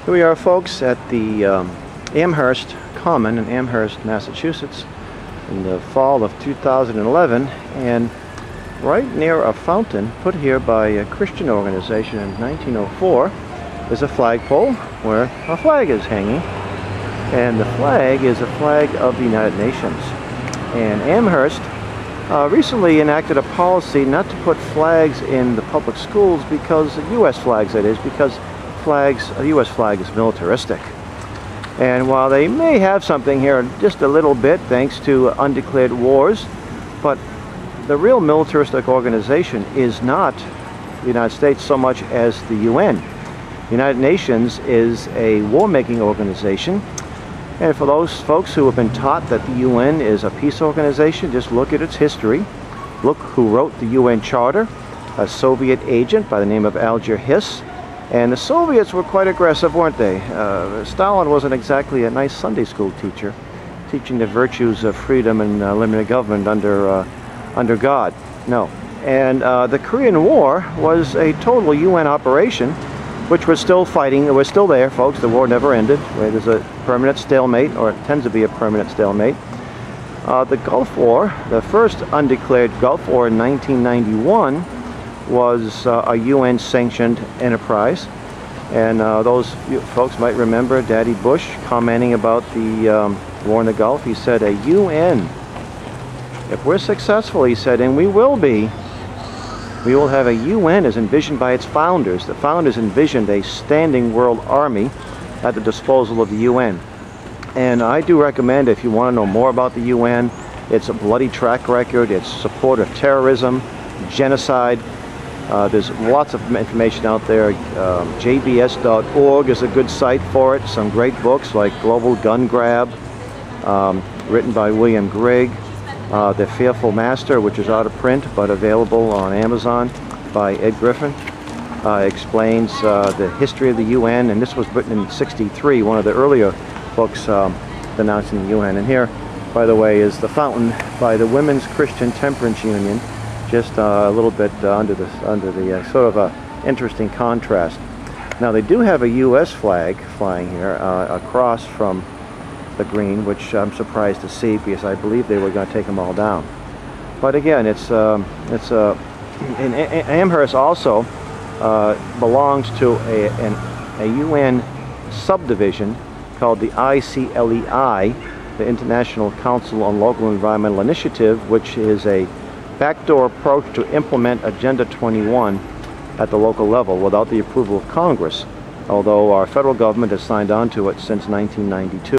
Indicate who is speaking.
Speaker 1: Here we are, folks, at the Amherst Common in Amherst, Massachusetts in the fall of 2011, and right near a fountain put here by a Christian organization in 1904 is a flagpole where a flag is hanging, and the flag is a flag of the United Nations. And Amherst recently enacted a policy not to put flags in the public schools, because U.S. flags, that is, because a U.S. flag is militaristic. And while they may have something here just a little bit thanks to undeclared wars, but the real militaristic organization is not the United States so much as the UN. The United Nations is a war-making organization, and for those folks who have been taught that the UN is a peace organization, just look at its history. Look who wrote the UN Charter, a Soviet agent by the name of Alger Hiss. And the Soviets were quite aggressive, weren't they? Stalin wasn't exactly a nice Sunday school teacher, teaching the virtues of freedom and limited government under God. No. And the Korean War was a total UN operation, which was still fighting. It was still there, folks. The war never ended. There's a permanent stalemate, or it tends to be a permanent stalemate. The Gulf War, the first undeclared Gulf War in 1991, was a UN-sanctioned enterprise, and those folks might remember Daddy Bush commenting about the war in the Gulf. He said, a UN, if we're successful, he said, and we will be, we will have a UN as envisioned by its founders. The founders envisioned a standing world army at the disposal of the UN. And I do recommend, if you want to know more about the UN, it's a bloody track record, its support of terrorism, genocide. There's lots of information out there. JBS.org is a good site for it. Some great books like Global Gun Grab, written by William Grigg. The Fearful Master, which is out of print but available on Amazon, by Ed Griffin, explains the history of the UN, and this was written in '63, one of the earlier books denouncing the UN. And here, by the way, is the fountain by the Women's Christian Temperance Union, just a little bit under the sort of a interesting contrast. Now, they do have a U.S. flag flying here across from the green, which I'm surprised to see, because I believe they were going to take them all down. But again, Amherst also belongs to a UN subdivision called the ICLEI, the International Council on Local Environmental Initiative, which is a backdoor approach to implement Agenda 21 at the local level without the approval of Congress, although our federal government has signed on to it since 1992.